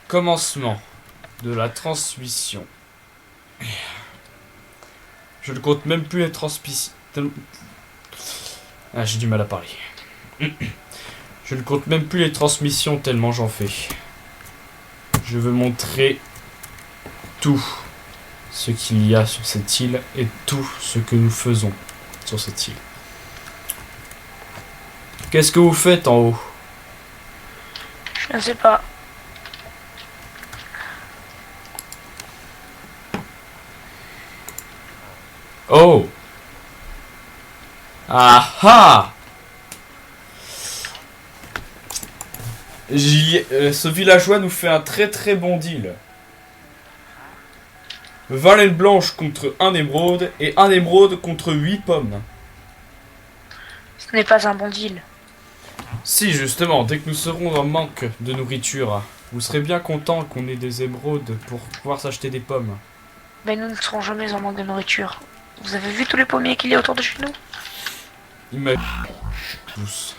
Commencement de la transmission. Je ne compte même plus les transmissions. Ah, j'ai du mal à parler. Je ne compte même plus les transmissions tellement j'en fais. Je veux montrer tout ce qu'il y a sur cette île et tout ce que nous faisons sur cette île. Qu'est-ce que vous faites en haut? Je ne sais pas. Oh! Ah ah! Ce villageois nous fait un très très bon deal. 20 laines blanches contre 1 émeraude et 1 émeraude contre 8 pommes. Ce n'est pas un bon deal. Si, justement, dès que nous serons en manque de nourriture, vous serez bien content qu'on ait des émeraudes pour pouvoir s'acheter des pommes. Mais nous ne serons jamais en manque de nourriture. Vous avez vu tous les pommiers qu'il y a autour de chez nous? Imagine. Tous.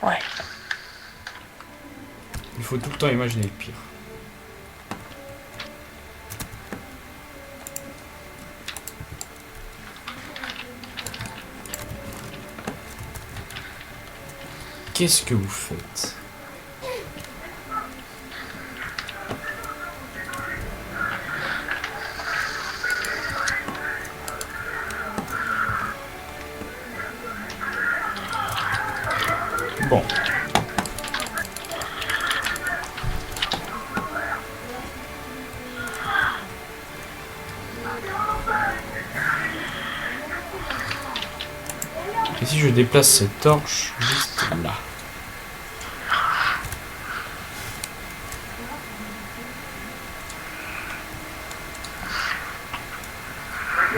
Ouais. Il faut tout le temps imaginer le pire. Qu'est-ce que vous faites? Bon. Et si je déplace cette torche juste là?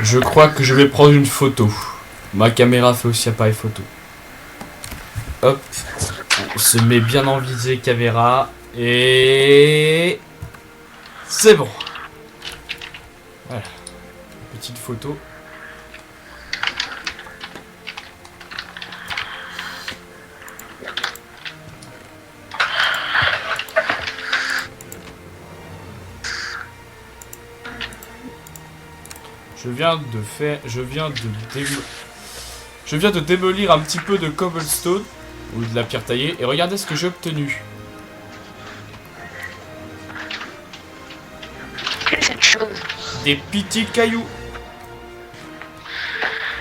Je crois que je vais prendre une photo. Ma caméra fait aussi appareil photo. Hop. On se met bien en visée caméra. Et... c'est bon. Voilà. Petite photo. Je viens de démolir un petit peu de cobblestone ou de la pierre taillée et regardez ce que j'ai obtenu. Quelle est cette chose? Des petits cailloux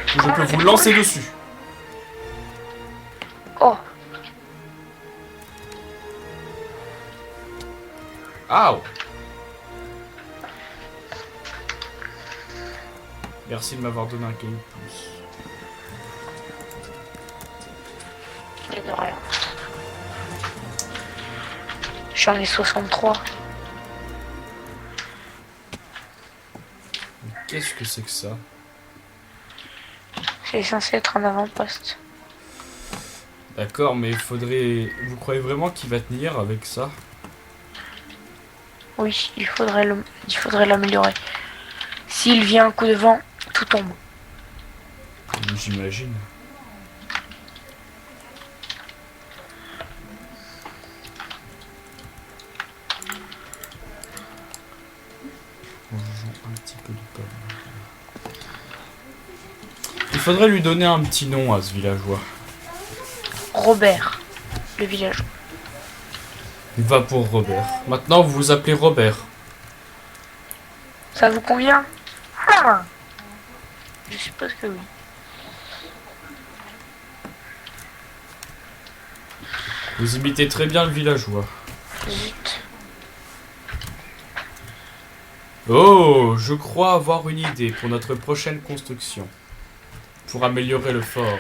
que je peux vous lancer dessus. Oh, Aouh. Merci de m'avoir donné un caillou de plus. de rien. J'en ai 63. Qu'est-ce que c'est que ça? C'est censé être un avant-poste. D'accord, mais il faudrait... Vous croyez vraiment qu'il va tenir avec ça? Oui, il faudrait l'améliorer. S'il vient un coup de vent, tout tombe. J'imagine. Mangeons un petit peu de pomme. Il faudrait lui donner un petit nom à ce villageois. Robert, le village. Il va pour Robert. Maintenant, vous vous appelez Robert. Ça vous convient? Ah, je suppose que oui. Vous imitez très bien le villageois. Zut. Oh, je crois avoir une idée pour notre prochaine construction. Pour améliorer le fort.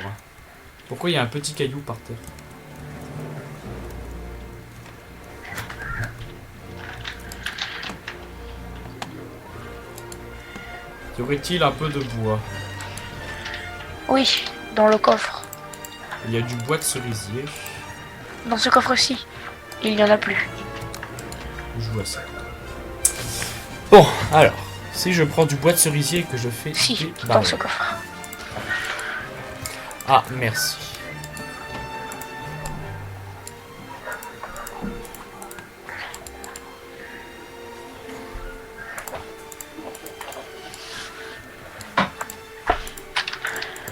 Pourquoi il y a un petit caillou par terre? Y aurait-il un peu de bois? Oui, dans le coffre. Il y a du bois de cerisier. Dans ce coffre-ci, il n'y en a plus. Je vois ça. Bon, alors, si je prends du bois de cerisier et que je fais Si, des dans barils. ce coffre. Ah, merci.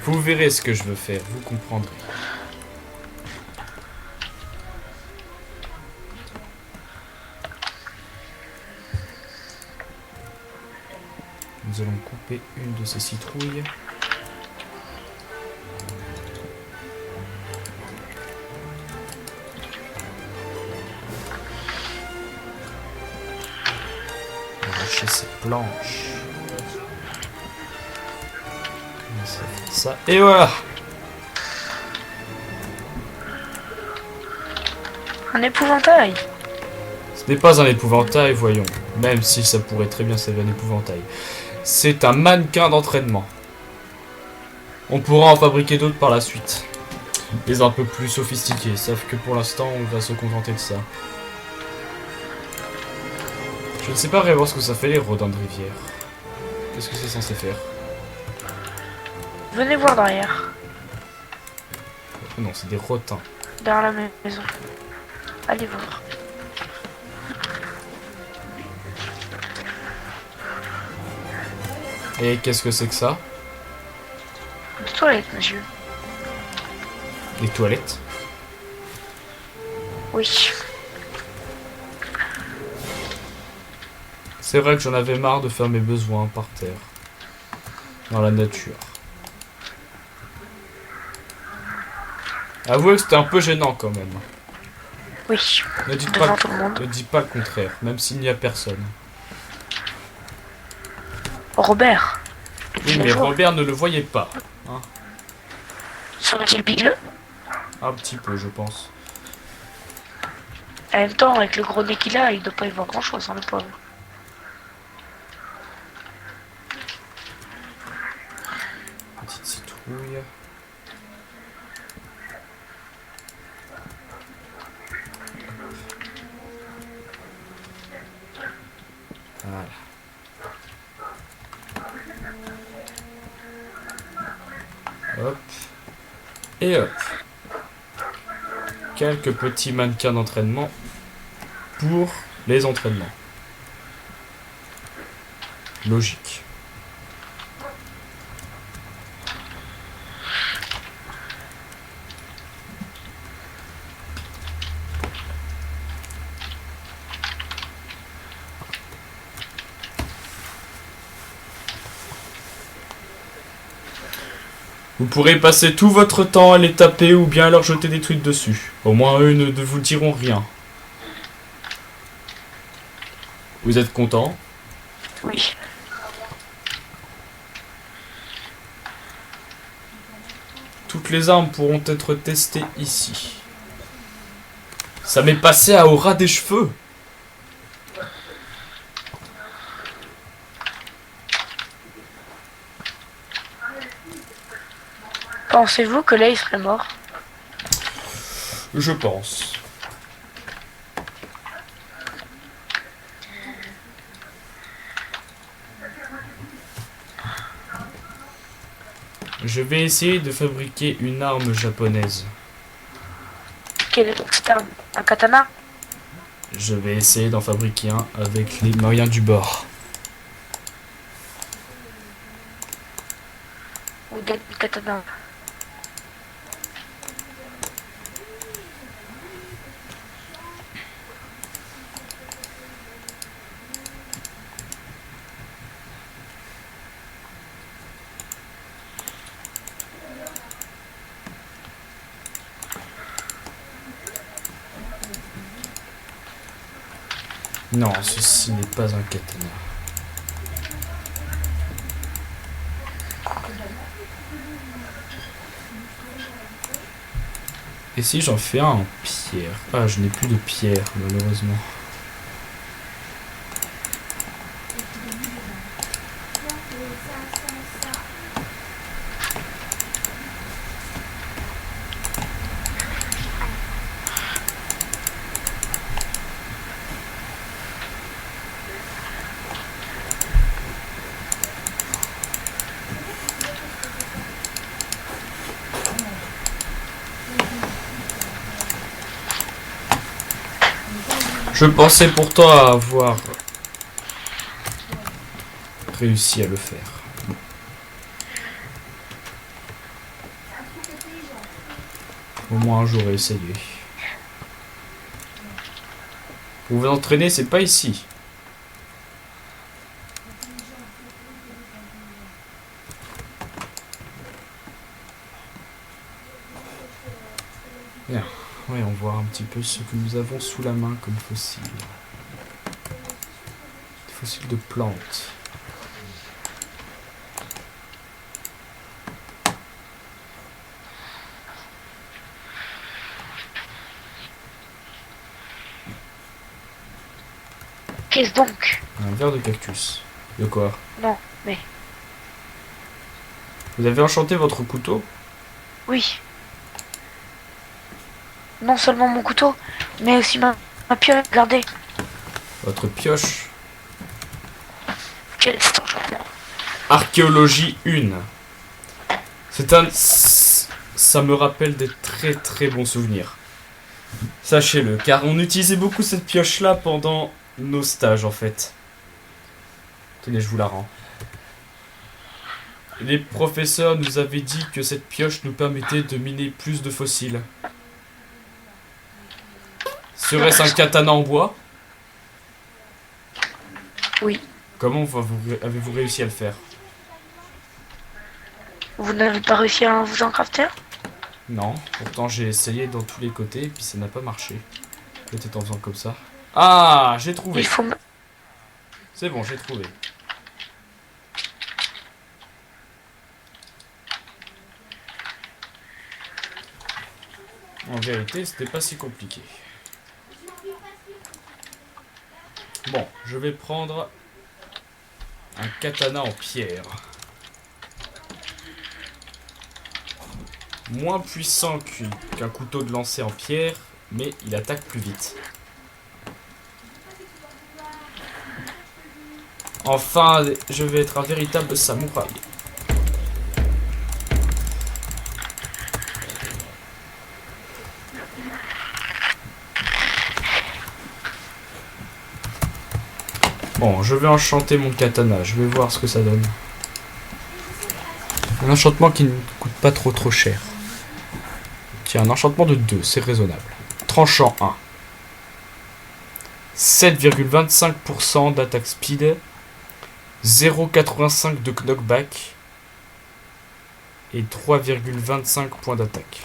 Vous verrez ce que je veux faire, vous comprendrez. Nous allons couper une de ces citrouilles. Arracher ces planches. Ça, et voilà. Un épouvantail. Ce n'est pas un épouvantail, voyons. Même si ça pourrait très bien servir un épouvantail. C'est un mannequin d'entraînement. On pourra en fabriquer d'autres par la suite. Les un peu plus sophistiqués. Sauf que pour l'instant, on va se contenter de ça. Je ne sais pas vraiment ce que ça fait les rodins de rivière. Qu'est-ce que c'est censé faire? Venez voir derrière. Oh non, c'est des rotins. Derrière la maison. Allez voir. Et qu'est-ce que c'est que ça? Des toilettes, monsieur. Les toilettes? Oui. C'est vrai que j'en avais marre de faire mes besoins par terre. Dans la nature. Avouez que c'était un peu gênant quand même. Oui. Ne dites Devant pas, tout le monde. ne dites pas le contraire, même s'il n'y a personne. Robert. Oui, mais Robert ne le voyait pas. Hein. Serait-il bigleux? Un petit peu, je pense. En même temps, avec le gros nez qu'il a, il ne doit pas y voir grand-chose, hein, le pauvre. Petite citrouille. Voilà. Hop. Et hop. Quelques petits mannequins d'entraînement pour les entraînements. Logique. Vous pourrez passer tout votre temps à les taper ou bien à leur jeter des trucs dessus. Au moins eux ne vous diront rien. Vous êtes content? Oui. Toutes les armes pourront être testées ici. Ça m'est passé au ras des cheveux. Pensez-vous que là, il serait mort? Je pense. Je vais essayer de fabriquer une arme japonaise. C'est un katana? Je vais essayer d'en fabriquer un avec les moyens du bord. Ou des katana? Non, ceci n'est pas un katana. Et si j'en fais un en pierre? Ah, je n'ai plus de pierre, malheureusement. Je pensais pourtant avoir réussi à le faire. Au moins j'aurais essayé. Pour vous entraîner, c'est pas ici. Bien. Voyons voir un petit peu ce que nous avons sous la main comme fossiles. Des fossiles de plantes. Qu'est-ce donc? Un verre de cactus. De quoi? Non, mais... Vous avez enchanté votre couteau? Oui. Non seulement mon couteau, mais aussi ma pioche. Regardez. Votre pioche? Quel enchantement. Archéologie 1. C'est un... Ça me rappelle des très très bons souvenirs. Sachez-le, car on utilisait beaucoup cette pioche-là pendant nos stages en fait. Tenez, je vous la rends. Les professeurs nous avaient dit que cette pioche nous permettait de miner plus de fossiles. Serait-ce un katana en bois? Oui. Comment avez-vous réussi à le faire? Vous n'avez pas réussi à vous en crafter? Non, pourtant j'ai essayé dans tous les côtés et puis ça n'a pas marché. Peut-être en faisant comme ça. Ah, j'ai trouvé. Il faut... C'est bon, j'ai trouvé. En vérité, c'était pas si compliqué. Bon, je vais prendre un katana en pierre. Moins puissant qu'un couteau de lancer en pierre, mais il attaque plus vite. Enfin, je vais être un véritable samouraï. Bon, je vais enchanter mon katana, je vais voir ce que ça donne. Un enchantement qui ne coûte pas trop cher. Tiens, un enchantement de 2, c'est raisonnable. Tranchant 1. 7,25% d'attaque speed. 0,85 de knockback. Et 3,25 points d'attaque.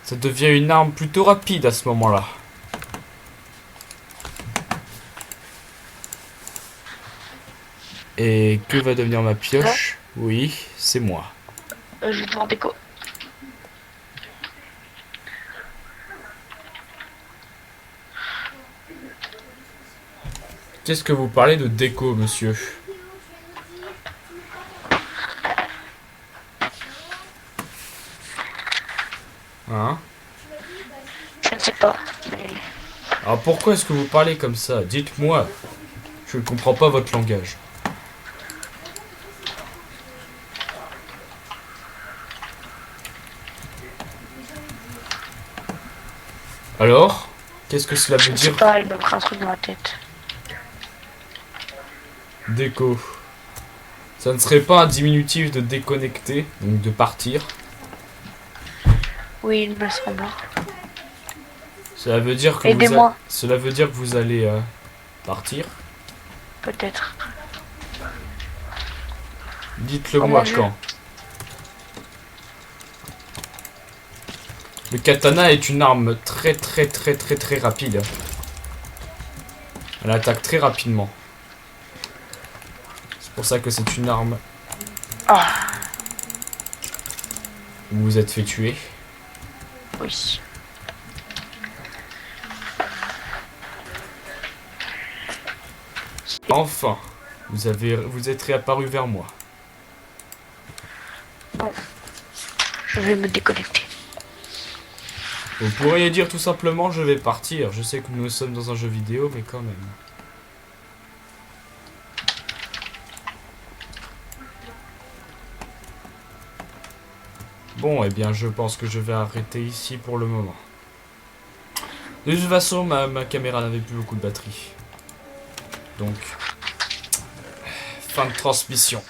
Ça devient une arme plutôt rapide à ce moment-là. Et que va devenir ma pioche? Oui, c'est moi. Je vais devoir déco. Qu'est-ce que vous parlez de déco, monsieur? Hein? Je ne sais pas. Mais... Alors pourquoi est-ce que vous parlez comme ça? Dites-moi. Je ne comprends pas votre langage. Alors? Qu'est-ce que cela veut Je ne sais dire? pas, il me prend un truc dans la tête. Déco. Ça ne serait pas un diminutif de déconnecter, donc de partir. Oui, il me semble. Cela veut dire que Aidez-moi. Cela veut dire que vous allez partir. Peut-être. Dites-le Oh moi mon Dieu. quand. Le katana est une arme très rapide. Elle attaque très rapidement. C'est pour ça que c'est une arme Ah, où vous vous êtes fait tuer. oui. Enfin, vous êtes réapparu vers moi. Bon. Je vais me déconnecter. Vous pourriez dire tout simplement je vais partir. Je sais que nous sommes dans un jeu vidéo, mais quand même. Bon, eh bien, je pense que je vais arrêter ici pour le moment. De toute façon, ma caméra n'avait plus beaucoup de batterie. Donc, fin de transmission.